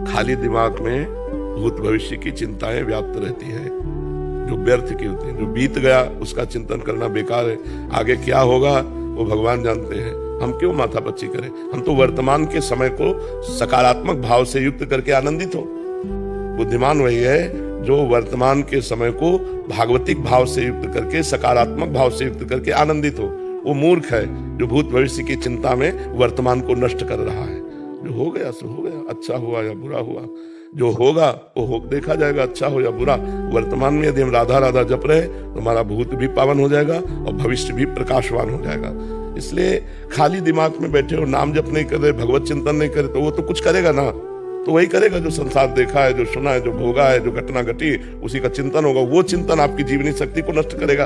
खाली दिमाग में भूत भविष्य की चिंताएं व्याप्त रहती है, जो व्यर्थ की होती है। जो बीत गया उसका चिंतन करना बेकार है, आगे क्या होगा वो भगवान जानते हैं। हम क्यों माथापच्ची करें? हम तो वर्तमान के समय को सकारात्मक भाव से युक्त करके आनंदित हो। बुद्धिमान वही है जो वर्तमान के समय को भागवतिक भाव से युक्त करके, सकारात्मक भाव से युक्त करके आनंदित हो। वो मूर्ख है जो भूत भविष्य की चिंता में वर्तमान को नष्ट कर रहा है। जो हो गया सो हो गया, अच्छा हुआ या बुरा हुआ, जो होगा वो हो देखा जाएगा, अच्छा हो या बुरा। वर्तमान में यदि हम राधा राधा जप रहे तो हमारा भूत भी पावन हो जाएगा और भविष्य भी प्रकाशवान हो जाएगा। इसलिए खाली दिमाग में बैठे हो, नाम जप नहीं कर रहे, भगवत चिंतन नहीं करे, तो वो तो कुछ करेगा ना, तो वही करेगा जो संसार देखा है, जो सुना है, जो भोगा है, जो घटना घटी, उसी का चिंतन होगा। वो चिंतन आपकी जीवनी शक्ति को नष्ट करेगा,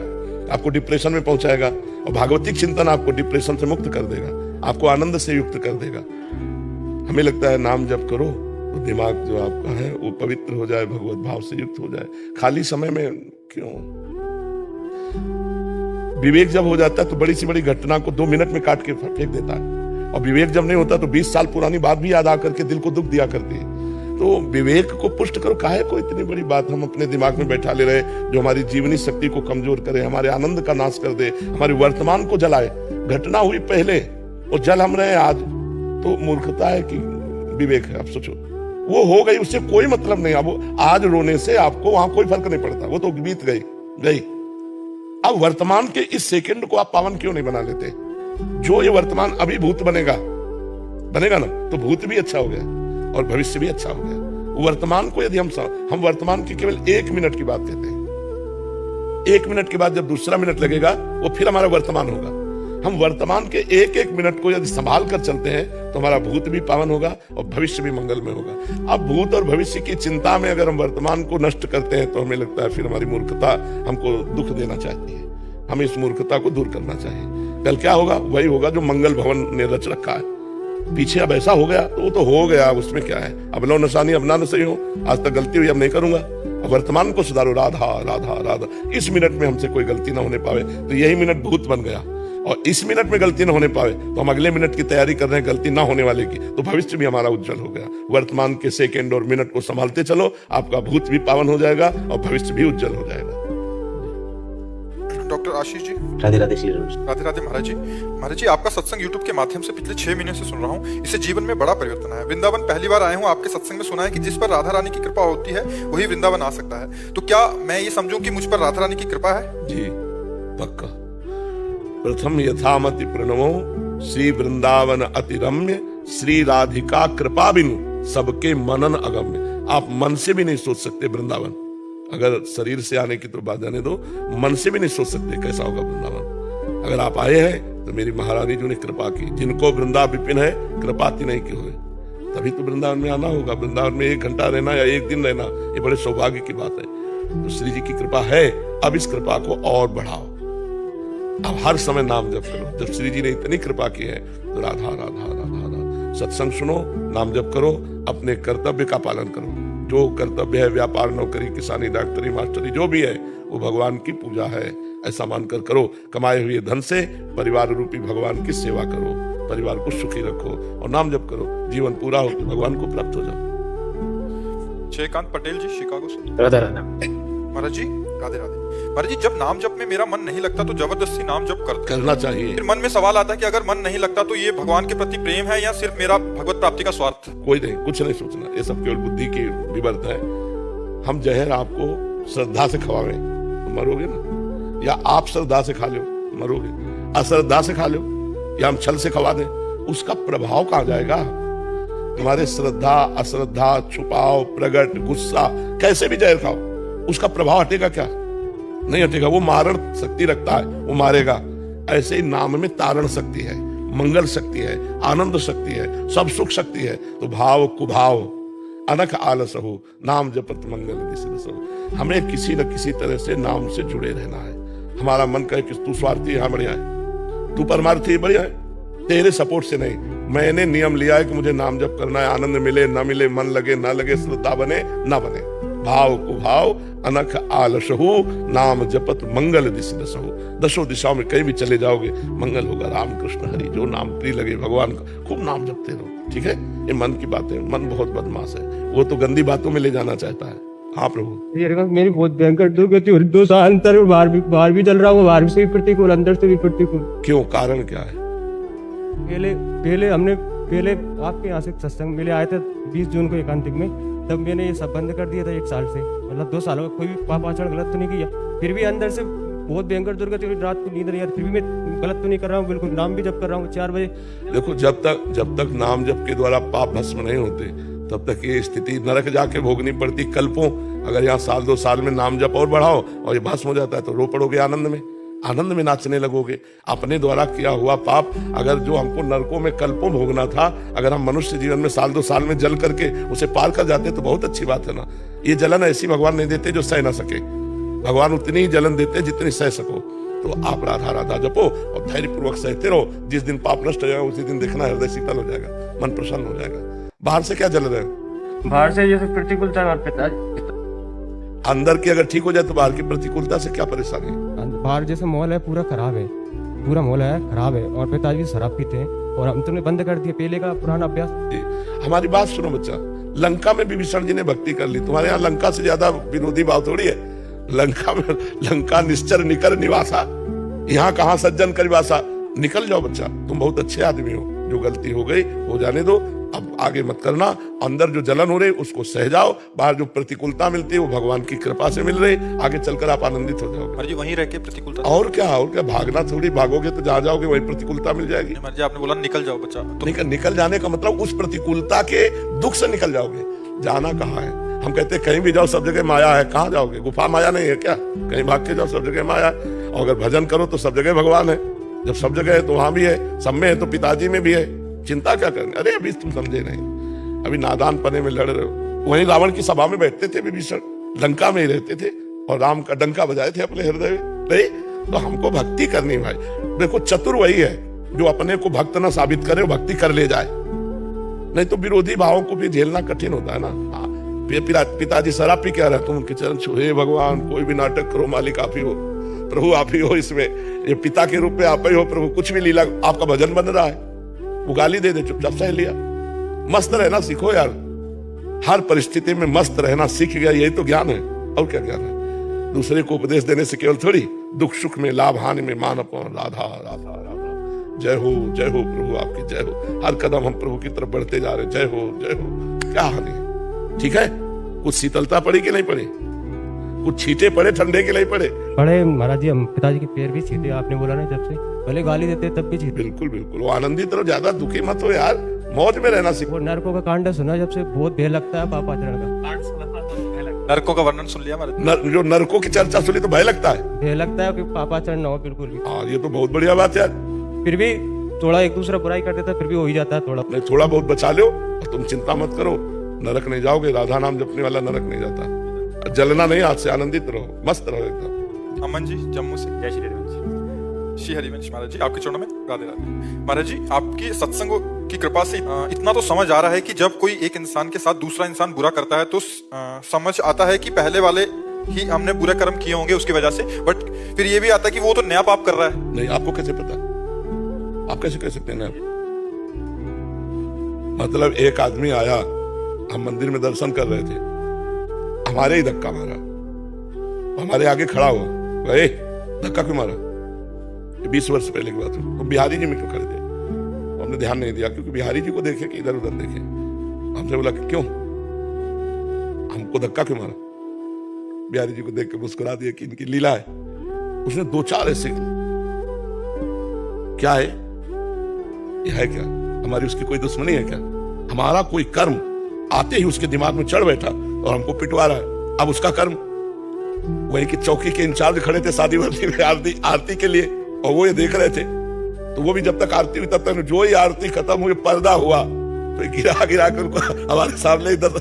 आपको डिप्रेशन में पहुंचाएगा। और भागवतिक चिंतन आपको डिप्रेशन से मुक्त कर देगा, आपको आनंद से युक्त कर देगा। हमें लगता है नाम जप करो तो दिमाग जो आपका है वो पवित्र हो जाए, भगवत भाव से युक्त हो जाए। खाली समय में क्यों? विवेक जब हो जाता है तो बड़ी सी बड़ी घटना को 2 मिनट में काट के फेंक देता है, और विवेक जब नहीं होता तो 20 साल पुरानी बात भी याद आकर के दिल को दुख दिया करती है। तो विवेक को पुष्ट करो। काहे को इतनी बड़ी बात हम अपने दिमाग में बैठा ले रहे जो हमारी जीवनी शक्ति को कमजोर करे, हमारे आनंद का नाश कर दे, हमारे वर्तमान को जलाए। घटना हुई पहले और जल हम रहे आज, तो मूर्खता है कि विवेक है? आप सोचो, वो हो गई, उससे कोई मतलब नहीं। अब आज रोने से आपको वहां कोई फर्क नहीं पड़ता, वो तो बीत गई। अब वर्तमान के इस सेकंड को आप पावन क्यों नहीं बना लेते? जो ये वर्तमान अभी भूत बनेगा ना, तो भूत भी अच्छा हो गया और भविष्य भी अच्छा हो गया। वर्तमान को यदि हम वर्तमान की केवल 1 मिनट की बात कहते हैं, 1 मिनट के बाद जब दूसरा मिनट लगेगा वो फिर हमारा वर्तमान होगा। हम वर्तमान के एक मिनट को यदि संभाल कर चलते हैं तो हमारा भूत भी पावन होगा और भविष्य भी मंगलमय होगा। अब भूत और भविष्य की चिंता में अगर हम वर्तमान को नष्ट करते हैं तो हमें लगता है फिर हमारी मूर्खता हमको दुख देना चाहती है। हमें इस मूर्खता को दूर करना चाहिए। कल क्या होगा? वही होगा जो मंगल भवन ने रच रखा है। पीछे अब ऐसा हो गया तो वो तो हो गया, उसमें क्या है? अब लो नशानी, अब ना सही हो, आज तक गलती हुई, अब नहीं करूंगा। अब वर्तमान को सुधारो, राधा राधा राधा। इस मिनट में हमसे कोई गलती ना होने पावे तो यही मिनट भूत बन गया, और इस मिनट में गलती ना होने पावे तो हम अगले मिनट की तैयारी कर रहे हैं गलती ना होने वाले की, तो भविष्य भी हमारा उज्जवल हो गया। वर्तमान के सेकंड और मिनट को संभालते चलो, आपका भूत भी पावन हो जाएगा और भविष्य भी उज्जवल हो जाएगा। डॉक्टर आशीष जी, राधे राधे श्री राम। राधे राधे महाराज जी। महाराज जी, आपका सत्संग यूट्यूब के माध्यम से पिछले 6 महीने से सुन रहा हूँ। इससे जीवन में बड़ा परिवर्तन आया। वृंदावन पहली बार आया हूँ, आपके सत्संग में सुना है कि जिस पर राधा रानी की कृपा होती है वही वृंदावन आ सकता है। तो क्या मैं ये समझूं कि मुझ पर राधा रानी की कृपा है? जी पक्का। प्रथम यथामति प्रणवो श्री वृंदावन अति रम्य, श्री राधिका कृपा बिनु सबके मनन अगम्य। आप मन से भी नहीं सोच सकते वृंदावन, अगर शरीर से आने की तो बात जाने दो, मन से भी नहीं सोच सकते कैसा होगा वृंदावन। अगर आप आए हैं तो मेरी महारानी जी ने कृपा की। जिनको वृंदा विपिन है कृपाति नहीं की हुए, तभी तो वृंदावन में आना होगा। वृंदावन में 1 घंटा रहना या 1 दिन रहना ये बड़े सौभाग्य की बात है। तो श्री जी की कृपा है, अब इस कृपा को और बढ़ाओ। अब हर समय नाम जप करो। जब श्री जी ने इतनी कृपा की है तो राधा राधा राधा राधा। सत्संग सुनो, नाम जप करो, अपने कर्तव्य का पालन करो। जो कर्तव्य है, व्यापार, नौकरी, किसानी, डॉक्टरी, मास्टरी, जो भी है वो भगवान की पूजा है, ऐसा मानकर करो। कमाए हुए धन से परिवार रूपी भगवान की सेवा करो, परिवार को सुखी रखो और नाम जप करो। जीवन पूरा हो तो भगवान को प्राप्त हो जाओ। जयकांत पटेल जी, शिकागो से। राधा राधा। महाराज जी, राधे राधे। महाराज जी, जब नाम जप में मेरा मन नहीं लगता तो जबरदस्ती नाम जप करना चाहिए। फिर मन में सवाल आता है कि अगर मन नहीं लगता तो ये भगवान के प्रति प्रेम है या सिर्फ मेरा भगवत प्राप्ति का स्वार्थ? कोई नहीं, कुछ नहीं सोचना, ये सब केवल बुद्धि की विवर्त है। हम जहर आपको श्रद्धा से खवावे तो मरोगे ना, या आप श्रद्धा से खा लो मरोगे, अश्रद्धा से खा लो या हम छल से खवा दें, उसका प्रभाव कहां जाएगा? हमारे श्रद्धा, अश्रद्धा, छुपाओ, प्रगट, गुस्सा, कैसे भी जहर खाओ, उसका प्रभाव हटेगा क्या? नहीं हटेगा। वो मारण शक्ति रखता है, वो मारेगा। ऐसे ही नाम में तारण शक्ति है, मंगल शक्ति है, आनंद शक्ति है, सब सुख शक्ति है। तो भाव कुभाव अनख आलस हो, नाम जपत मंगल दिसरस हो। हमें किसी न किसी तरह से नाम से जुड़े रहना है। हमारा मन कहे कि तू स्वार्थी है, बढ़िया है, तू परमार्थी बढ़िया है, तेरे सपोर्ट से नहीं। मैंने नियम लिया है कि मुझे नाम जप करना है, आनंद मिले ना मिले, मन लगे ना लगे, श्रद्धा बने ना बने। भाव कुभाव अनख आलसहु, नाम जपत मंगल दिसरसहु। दसों दिशाओं में कहीं भी चले जाओगे मंगल होगा। राम कृष्ण हरि, जो नाम प्रिय लगे भगवान का खूब नाम जपते रहो, ठीक है। ये मन की बात है। मन बहुत बदमाश है, वो तो गंदी बातों में ले जाना चाहता है। हाँ प्रभु, ये रकम मेरी बहुत भयंकर दुर्गति हो रही, 2 साल अंतर बाहर भी चल रहा हूँ, बाहर से भी प्रतिकूल, अंदर से भी प्रतिकूल। क्यों, कारण क्या है? पहले आपके यहाँ से सत्संग मिले आए थे 20 जून को एकांतिक में, तब मैंने ये सब बंद कर दिया था 1 साल से, मतलब 2 सालों में कोई भी पाप आचरण गलत तो नहीं किया। फिर भी अंदर से बहुत भयंकर दुर्गति हुई, रात को नींद नहीं आती, फिर भी मैं गलत तो नहीं कर रहा हूँ, बिल्कुल नाम भी जप कर रहा हूँ 4 बजे। देखो, जब तक नाम जप के द्वारा पाप भस्म नहीं होते, तब तक ये स्थिति नरक जाके भोगनी पड़ती कल्पों। अगर यहाँ 1-2 साल में नाम जप और बढ़ाओ और ये भस्म हो जाता है तो रो पड़ोगे आनंद में नाचने लगोगे। अपने द्वारा किया हुआ पाप, अगर जो हमको नरकों में कल्पों भोगना था, अगर हम मनुष्य जीवन में 1-2 साल में जल करके उसे पार कर जाते तो बहुत अच्छी बात है ना। ये जलन ऐसी भगवान नहीं देते जो सह ना सके, भगवान उतनी ही जलन देते जितनी सह सको। तो आप राधा राधा जपो और धैर्य पूर्वक सहते रहो। जिस दिन पाप नष्ट हो जाएगा उसी दिन देखना हृदय शीतल हो जाएगा, मन प्रसन्न हो जाएगा। बाहर से क्या जल रहे हो? बाहर से जैसे प्रतिकूलता में पिताजी, अंदर की अगर ठीक हो जाए तो बाहर की प्रतिकूलता से क्या परेशानी है? बाहर जैसे माहौल है पूरा खराब है, पूरा माहौल है खराब है, और पिताजी शराब पीते हैं और हम तुमने बंद कर दिया पहले का पुराना अभ्यास। हमारी बात सुनो बच्चा, लंका में विभीषण जी ने भक्ति कर ली, तुम्हारे यहाँ लंका से ज्यादा विरोधी भाव थोड़ी है। लंका निश्चर निकर निवासा, यहाँ कहाँ सज्जन कर निवासा। निकल जाओ बच्चा, तुम बहुत अच्छे आदमी हो, जो गलती हो गई हो जाने दो, अब आगे मत करना। अंदर जो जलन हो रही उसको सह जाओ, बाहर जो प्रतिकूलता मिलती है वो भगवान की कृपा से मिल रही, आगे चलकर आप आनंदित हो जाओगे। जी वहीं रह के प्रतिकूलता, और क्या भागना थोड़ी, भागोगे तो जहाँ जाओगे वही प्रतिकूलता मिल जाएगी। जी आपने बोला निकल जाओ बच्चा, तो निकल जाने का मतलब उस प्रतिकूलता के दुख से निकल जाओगे। जाना कहाँ है? हम कहते हैं कहीं भी जाओ सब जगह माया है, कहाँ जाओगे? गुफा माया नहीं है क्या? कहीं भाग के जाओ, सब जगह माया है। और अगर भजन करो तो सब जगह भगवान है। जब सब जगह है तो वहां भी है, सब में है तो पिताजी में भी है। चिंता क्या करनी? अरे अभी तुम समझे नहीं, अभी नादान पने में लड़ रहे हो। वहीं रावण की सभा में बैठते थे विभीषण, लंका में ही रहते थे और राम का डंका बजाए थे अपने हृदय में। नहीं तो हमको भक्ति करनी भाई। देखो, चतुर वही है जो अपने को भक्त न साबित करे, भक्ति कर ले जाए। नहीं तो विरोधी भावों को भी झेलना कठिन होता है ना। पिताजी शराब पी क्या रहा, तुम उनके चरण छू, हे भगवान कोई भी नाटक करो, मालिक आप ही हो, प्रभु आप ही हो, इसमें ये पिता के रूप में आप ही हो प्रभु। कुछ भी लीला, आपका भजन बन रहा है, वो गाली दे दे, चुपचाप सह लिया। मस्त रहना सीखो यार, हर परिस्थिति में मस्त रहना सीख गया, यही तो ज्ञान है। और क्या ज्ञान है? दूसरे को उपदेश देने से केवल थोड़ी, दुख सुख में, लाभ हानि में मान अपमान। राधा राधा राधा, जय हो प्रभु आपकी जय हो। हर कदम हम प्रभु की तरफ बढ़ते जा रहे, जय हो। क्या हानि है? ठीक है, कुछ शीतलता पड़ी कि नहीं पड़ी? कुछ छींटे पड़े ठंडे के नहीं पड़े? महाराज जी, हम पिताजी के पैर भी छीते, आपने बोला ना, जब से भले गाली देते तब भी छीते। बिल्कुल वो आनंदित रहो, ज्यादा दुखी मत हो यार, मौज में रहना सीखो। नरकों का कांड सुना जब से, बहुत भय लगता है पाप आचरण का। नरकों का वर्णन सुन लिया जो नरकों की चर्चा सुनी तो भय लगता है कि पापाचरण ना हो बिल्कुल भी। हाँ, ये तो बहुत बढ़िया बात है यार। फिर भी थोड़ा एक दूसरा बुराई कर देता, फिर भी हो ही जाता है थोड़ा। नहीं, थोड़ा बहुत बचा लो, तुम चिंता मत करो, नरक नहीं जाओगे। राधा नाम जपने वाला नरक नहीं जाता। जलना नहीं, आज से आनंदित रहो, मस्त रहो एकदम। अमन जी जम्मू से, जय श्री हरिवंश। श्री हरिवंश महाराज जी, आपके चरणों में राधे राधे। महाराज जी, आपकी सत्संग की कृपा से इतना तो समझ आ रहा है कि जब कोई एक इंसान के साथ दूसरा इंसान बुरा करता है तो समझ आता है कि पहले वाले ही हमने बुरे कर्म किए होंगे उसकी वजह से, बट फिर ये भी आता है कि वो तो नया पाप कर रहा है। नहीं, आपको कैसे पता? आप कैसे कह सकते हैं? मतलब एक आदमी आया, हम मंदिर में दर्शन कर रहे थे, हमारे ही धक्का मारा, हमारे आगे खड़ा हुआ, गए धक्का क्यों मारा? 20 वर्ष पहले की बात है। तो बिहारी जी में क्यों खड़े थे? हमने ध्यान नहीं दिया, क्योंकि बिहारी जी को देखे कि इधर उधर देखे। हमसे बोला कि क्यों हमको धक्का क्यों मारा? बिहारी जी को देख के मुस्कुरा दिया कि इनकी लीला है। उसने 2-4 ऐसे, क्या है ये, है क्या हमारी उसकी कोई दुश्मनी है क्या? हमारा कोई कर्म आते ही उसके दिमाग में चढ़ बैठा और हमको पिटवा रहा है। अब उसका कर्म, वही की चौकी के इंचार्ज खड़े थे शादी वर्दी में आरती के लिए, और वो ये देख रहे थे। तो वो भी जब तक आरती हुई तब तक, जो ही आरती खत्म हुई, पर्दा हुआ तो गिरा कर उनको हमारे सामने इधर।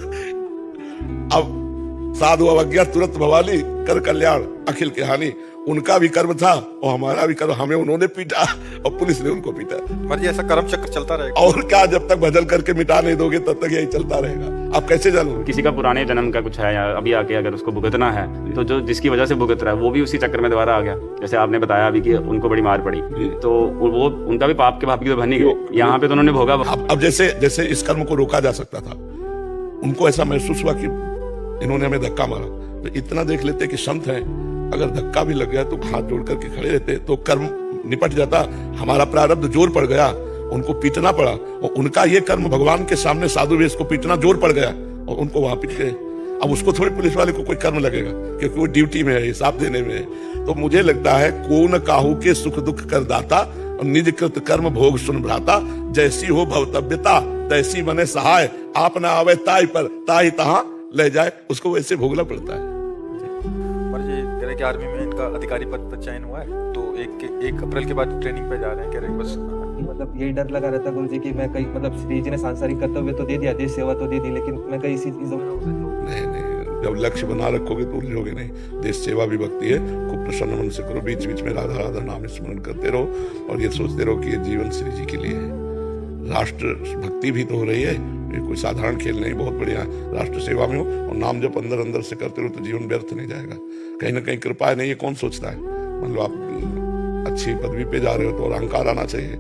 अब साधु अवज्ञा तुरंत भवाली कर कल्याण अखिल के हानि। उनका भी कर्म था और हमारा भी कर्म, हमें उन्होंने पीटा और पुलिस ने उनको पीटा। मर्जी ऐसा कर्म चक्र चलता रहेगा। और क्या, जब तक बदल करके मिटा नहीं दोगे तब तक यही चलता रहेगा। आप कैसे जानोगे? किसी का पुराने जन्म का कुछ है या अभी आके अगर उसको भुगतना है तो जो जिसकी वजह से भुगत रहा है वो भी उसी चक्कर में दोबारा आ गया। जैसे आपने बताया अभी कि उनको बड़ी मार पड़ी, तो वो उनका भी पाप के भाप की तो बनी गई, यहाँ पे तो उन्होंने भोगा। अब जैसे इस कर्म को रोका जा सकता था, उनको ऐसा महसूस हुआ कि इन्होंने हमें धक्का मारा, तो इतना देख लेते कि संत हैं, अगर धक्का भी लग गया तो हाथ जोड़ करके खड़े रहते तो कर्म निपट जाता। हमारा प्रारब्ध जोर पड़ गया, उनको पीटना पड़ा, और उनका ये कर्म भगवान के सामने साधु वेश को पीटना जोर पड़ गया और उनको वहां पीट गए। अब उसको थोड़ी पुलिस वाले को कोई कर्म लगेगा, क्योंकि वो ड्यूटी में है, हिसाब देने में है। तो मुझे लगता है को न काहू के सुख दुख कर दाता, और निज कृत कर्म भोग सुन भ्राता, जैसी हो भवतव्यता तैसी बने सहाय, आप न आवे ताई पर ताई तहां ले जाए, उसको वैसे भोगना पड़ता है। मर्जी कह रहे कि आर्मी में इनका अधिकारी पद पर चयन हुआ है, तो 1 अप्रैल के बाद ट्रेनिंग पे जा रहे हैं। कह रहे बस मतलब यही डर लगा रहता गुरु जी कि मैं कहीं, मतलब श्री जी ने सांसारिक कर्तव्य तो दे दिया, देश सेवा तो दे दी, लेकिन मैं कहीं इसी चीजों में नहीं, जब लक्ष्य बना रखोगे तो उलझोगे नहीं। देश सेवा भी भक्ति है, खूब प्रसन्न मन से करो, बीच बीच में राधा राधा नाम स्मरण करते रहो, और ये सोचते रहो कि ये जीवन श्री जी के लिए है। राष्ट्र भक्ति भी तो हो रही है, ये कोई साधारण खेल नहीं, बहुत बढ़िया राष्ट्र सेवा में हो और नाम जब अंदर अंदर से करते रहो तो जीवन व्यर्थ नहीं जाएगा। कहीं ना कहीं कृपा है नहीं, ये कौन सोचता है। मान लो आप अच्छी पदवी पे जा रहे हो तो अहंकार आना चाहिए,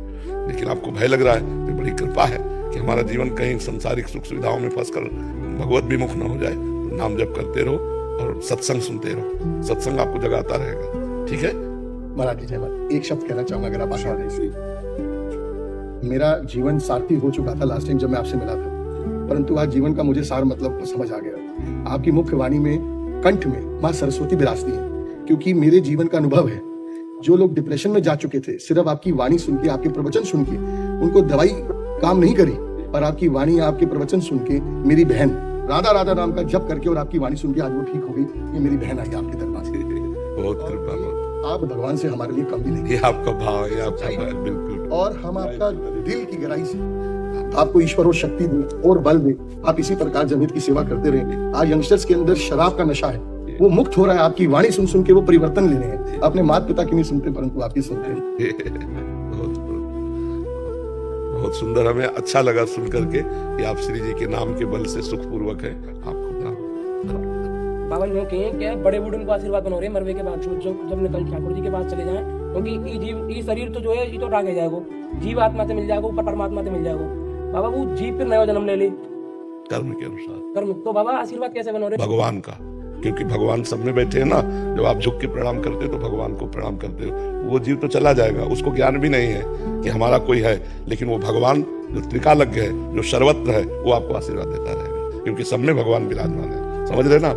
लेकिन आपको भय लग रहा है तो बड़ी कृपा है कि हमारा जीवन कहीं संसारिक सुख सुविधाओं में फंसकर भगवत विमुख न हो जाए। तो नाम जप करते रहो और सत्संग सुनते रहो, सत्संग आपको जगाता रहेगा। ठीक है महाराज जी, जय माता। एक शब्द कहना चाहूंगा अगर आप आशा दें। मेरा जीवन सारथी हो चुका था लास्ट टाइम जब मैं आपसे मिला था, परंतु आज जीवन का मुझे सार मतलब समझ आ गया। आपकी मुख्य वाणी में, कंठ में माँ सरस्वती विराजती है, क्योंकि मेरे जीवन का अनुभव है। जो लोग डिप्रेशन में जा चुके थे, सिर्फ आपकी वाणी सुन के, आपके प्रवचन सुन के, उनको दवाई काम नहीं करी, पर आपकी वाणी, आपके प्रवचन सुन के मेरी बहन राधा राधा नाम का जप करके और आपकी वाणी सुन के आज वो ठीक हो गई। ये मेरी बहन आई आपके दरबार से। बहुत कृपा, आप भगवान से हमारे लिए कम भी नहीं। ये आपका भाव है, आपका भाव, बिल्कुल। और हम आपका दिल की गहराई से आपको ईश्वर और शक्ति दे और बल दे, आप इसी प्रकार जनहित की सेवा करते रहे। आज यंगस्टर्स के अंदर शराब का नशा है, वो मुक्त हो रहा है। आपकी वाणी सुन सुन के वो परिवर्तन ले रहे हैं। अपने माता पिता की नहीं सुनते, परंतु आपकी सुनते हैं। बहुत सुंदर, हमें अच्छा लगा सुन करके कि आप श्री जी के नाम के बल से सुखपूर्वक है। आपको बाबा जी कहे क्या बड़े बूढ़े को आशीर्वाद बनो रहे मरवे के बाद, जब निकल ठाकुर जी के पास चले जाएं, क्योंकि ये शरीर तो जो है ये तो रागे जाएगा, जीव आत्मा से मिल जाएगा, ऊपर परमात्मा से मिल जाएगा। बाबा वो जीव फिर नया जन्म ले ले कर्म के अनुसार। कर्म तो बाबा आशीर्वाद कैसे बनो रहे? भगवान का, क्योंकि भगवान सब में बैठे हैं ना। जब आप झुक के प्रणाम करते हो तो भगवान को प्रणाम करते हो। वो जीव तो चला जाएगा, उसको ज्ञान भी नहीं है कि हमारा कोई है, लेकिन वो भगवान जो त्रिकालज्ञ है, जो सर्वत्र है, वो आपको आशीर्वाद देता रहेगा, क्योंकि सब में भगवान विराजमान है। समझ रहे ना?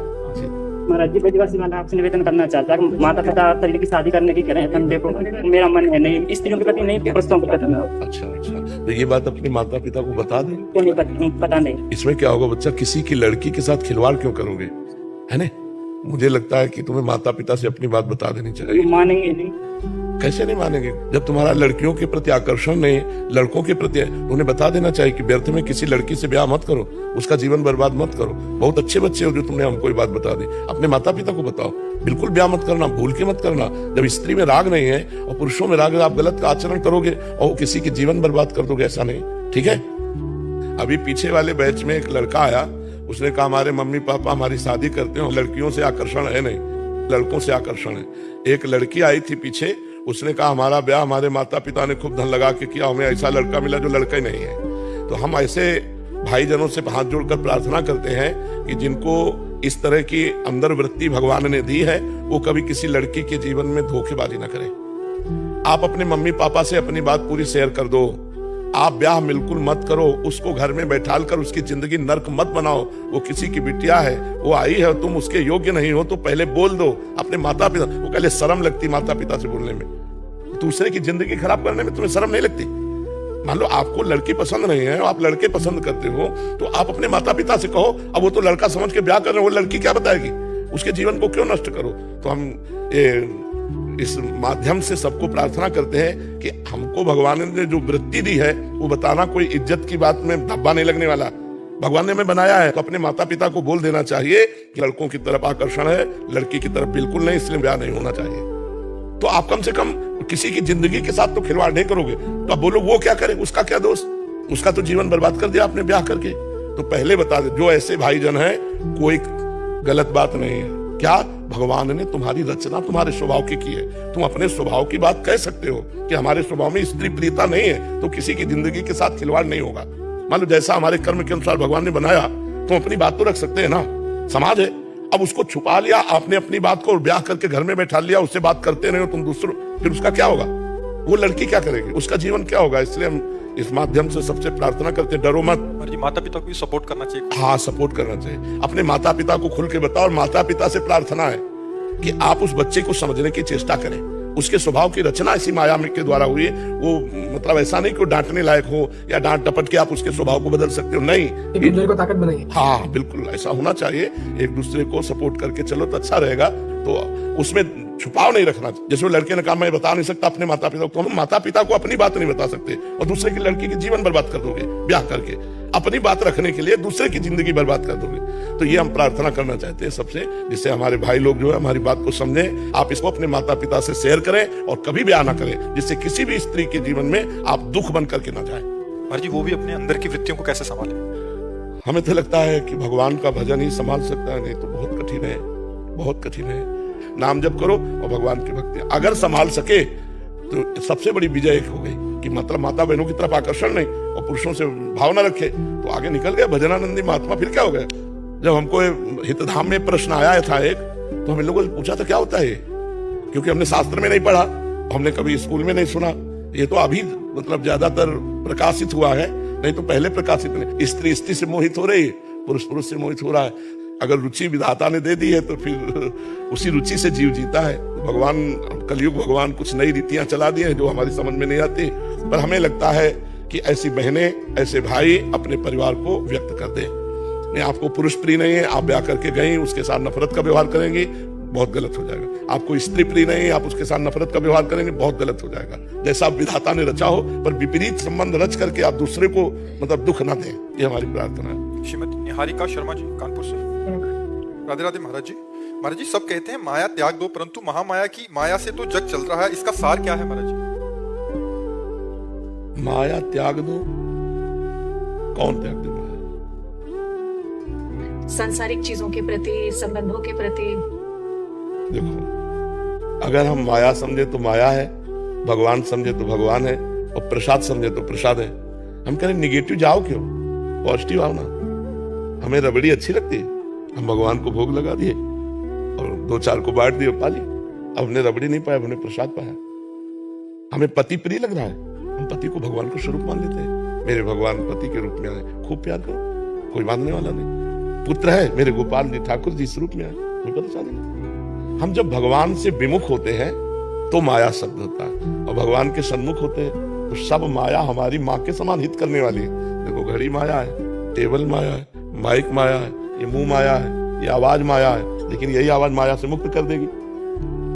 महाराज जी, पहली बार से मैं आपसे निवेदन करना चाहता हूँ, माता पिता तरीके की शादी करने की कह रहे हैं, देखो मेरा मन है नहीं, स्त्रियों के प्रति नहीं, पुरुषों के प्रति। अच्छा, तो ये बात अपने माता पिता को बता दें। क्यों नहीं पता नहीं। इसमें क्या होगा बच्चा, किसी की लड़की के साथ खिलवाड़ क्यों करोगे, है ना? मुझे लगता है कि तुम्हें माता पिता से अपनी बात बता देनी चाहिए। मानेंगे नहीं। कैसे नहीं मानेंगे? जब तुम्हारा लड़कियों के प्रति आकर्षण नहीं, लड़कों के प्रति, उन्हें बता देना चाहिए कि व्यर्थ में किसी लड़की से ब्याह मत करो, उसका जीवन बर्बाद मत करो। बहुत अच्छे बच्चे हो जो तुमने हमको ये बात बता दी। अपने माता पिता को बताओ, बिल्कुल ब्याह मत करना, भूल के मत करना। जब स्त्री में राग नहीं है और पुरुषों में राग है, आप गलत का आचरण करोगे और किसी के जीवन बर्बाद कर दोगे, ऐसा नहीं। ठीक है? अभी पीछे वाले बैच में एक लड़का आया, उसने कहा हमारे मम्मी पापा हमारी शादी करते हैं, लड़कियों से आकर्षण है नहीं, लड़कों से आकर्षण है। एक लड़की आई थी पीछे, उसने कहा हमारा ब्याह हमारे माता पिता ने खूब धन लगा के किया, हमें ऐसा लड़का मिला जो लड़का ही नहीं है। तो हम ऐसे भाईजनों से हाथ जोड़कर प्रार्थना करते हैं कि जिनको इस तरह की अंदर वृत्ति भगवान ने दी है, वो कभी किसी लड़की के जीवन में धोखेबाजी न करें। आप अपने मम्मी पापा से अपनी बात पूरी शेयर कर दो। आप ब्याह बिल्कुल मत करो, उसको घर में बैठाल कर उसकी जिंदगी नर्क मत बनाओ। वो किसी की बिटिया है, वो आई है, तुम उसके योग्य नहीं हो तो पहले बोल दो अपने माता पिता वो। पहले शर्म लगती माता पिता से बोलने में, दूसरे की जिंदगी खराब करने में तुम्हें शर्म नहीं लगती? मान लो आपको लड़की पसंद नहीं है, आप लड़के पसंद करते हो, तो आप अपने माता पिता से कहो। अब वो तो लड़का समझ के ब्याह कर रहे हो, वो लड़की क्या बताएगी? उसके जीवन को क्यों नष्ट करो? तो हम इस माध्यम से सबको प्रार्थना करते हैं कि हमको भगवान ने जो वृत्ति दी है वो बताना कोई इज्जत की बात में धब्बा नहीं लगने वाला। भगवान ने हमें बनाया है तो अपने माता पिता को बोल देना चाहिए कि लड़कों की तरफ आकर्षण है, लड़की की तरफ बिल्कुल नहीं, इसलिए ब्याह नहीं होना चाहिए। तो आप कम से कम किसी की जिंदगी के साथ तो खिलवाड़ नहीं करोगे। तो अब बोलो वो क्या करे, उसका क्या दोष, उसका तो जीवन बर्बाद कर दिया आपने ब्याह करके। तो पहले बता दे, जो ऐसे भाईजन हैं कोई गलत बात नहीं है। क्या भगवान ने तुम्हारी रचना तुम्हारे स्वभाव की है, तुम अपने स्वभाव की बात कह सकते हो कि हमारे स्वभाव में स्त्री प्रियता नहीं है, तो किसी की जिंदगी के साथ खिलवाड़ नहीं होगा। मान लो जैसा हमारे कर्म के अनुसार भगवान ने बनाया, तुम अपनी बात तो रख सकते हैं ना, समाज है। अब उसको छुपा लिया आपने अपनी बात को, ब्याह करके घर में बैठा लिया, उससे बात करते नहीं हो तुम दूसरों, फिर उसका क्या होगा, वो लड़की क्या करेगी, उसका जीवन क्या होगा। इसलिए हम इस माध्यम से सबसे प्रार्थना करते हैं, डरो मत। माता पिता को भी सपोर्ट करना चाहिए। हाँ, सपोर्ट करना चाहिए। अपने माता पिता को खुल के बताओ, और माता पिता से प्रार्थना है कि आप उस बच्चे को समझने की चेष्टा करें। उसके स्वभाव की रचना इसी माया के द्वारा हुई है। वो मतलब ऐसा नहीं कि वो डांटने लायक हो या डांट डपट के आप उसके स्वभाव को बदल सकते हो, नहीं, एक दूसरे को ताकत बनाइए। हाँ बिल्कुल ऐसा होना चाहिए। एक दूसरे को सपोर्ट करके चलो तो अच्छा रहेगा। तो उसमें छुपाव नहीं रखना। जैसे वो लड़के ने कहा मैं बता नहीं सकता अपने माता पिता को, तो हम माता पिता को अपनी बात नहीं बता सकते और दूसरे की लड़की की जीवन बर्बाद कर दोगे ब्याह करके, अपनी बात रखने के लिए दूसरे की जिंदगी बर्बाद कर दोगे। तो ये हम प्रार्थना करना चाहते हैं सबसे, जिससे हमारे भाई लोग जो है हमारी बात को समझें। आप इसको अपने माता पिता से शेयर करें और कभी ब्याह ना करें, जिससे किसी भी स्त्री के जीवन में आप दुख बन करके ना जाए। महाराज जी, वो भी अपने अंदर की वृत्तियों को कैसे संभाले? हमें तो लगता है कि भगवान का भजन ही संभाल सकता है, नहीं तो बहुत कठिन है, बहुत कठिन है। नाम जप करो और भगवान की भक्ति, अगर संभाल सके तो सबसे बड़ी विजय एक हो गई कि मतलब माता बहनों की तरफ आकर्षण नहीं और पुरुषों से भाव न रखे तो आगे निकल गया भजनानंदी महात्मा। फिर क्या हो गया, जब हमको हितधाम में प्रश्न आया था एक, तो हम इन लोगों ने पूछा था क्या होता है, क्योंकि हमने शास्त्र में नहीं पढ़ा, हमने कभी स्कूल में नहीं सुना। ये तो अभी मतलब ज्यादातर प्रकाशित हुआ है, नहीं तो पहले प्रकाशित नहीं। स्त्री स्त्री से मोहित हो रही है, पुरुष पुरुष से मोहित हो रहा है। अगर रुचि विधाता ने दे दी है तो फिर उसी रुचि से जीव जीता है। भगवान कलयुग भगवान कुछ नई रीतियां चला दी हैं जो हमारी समझ में नहीं आती, पर हमें लगता है कि ऐसी बहनें ऐसे भाई अपने परिवार को व्यक्त कर दें। नहीं, आपको पुरुष प्रिय नहीं है, आप ब्याह करके गई, उसके साथ नफरत का व्यवहार करेंगी, बहुत गलत हो जाएगा। आपको स्त्री प्रिय नहीं है, आप उसके साथ नफरत का व्यवहार करेंगे, बहुत गलत हो जाएगा। जैसा विधाता ने रचा हो, पर विपरीत संबंध रच करके आप दूसरे को मतलब दुख ना दें, ये हमारी प्रार्थना है। श्रीमती निहारिका शर्मा जी, कानपुर से। राधे राधे महाराज जी। महाराज जी, सब कहते हैं माया त्याग दो, परंतु महामाया की माया से तो जग चल रहा है, इसका सार क्या है महाराज जी? माया त्याग दो, कौन त्याग दे माया? सांसारिक चीजों के प्रति, संबंधों के प्रति। देखो, अगर हम माया समझे तो माया है, भगवान समझे तो भगवान है, और प्रसाद समझे तो प्रसाद है। हम कह रहे निगेटिव जाओ क्यों, पॉजिटिव आओ ना। हमें रबड़ी अच्छी लगती है, हम भगवान को भोग लगा दिए और 2-4 को बांट दिए, पा ली। अब हमने रबड़ी नहीं पाया, हमने प्रसाद पाया। हमें पति प्रिय लग रहा है, हम पति को भगवान का स्वरूप मान लेते हैं। मेरे भगवान पति के रूप में आए, खूब प्यार करो, कोई मानने वाला नहीं। पुत्र है मेरे गोपाल जी ठाकुर जी इस रूप में आए, कोई परेशानी नहीं। हम जब भगवान से विमुख होते हैं तो माया शब्द होता है, और भगवान के सन्मुख होते हैं तो सब माया हमारी माँ के समान हित करने वाली है। देखो, घड़ी माया है, टेबल माया है, माइक माया है, ये मुंह माया है, ये आवाज माया है, लेकिन यही आवाज माया से मुक्त कर देगी।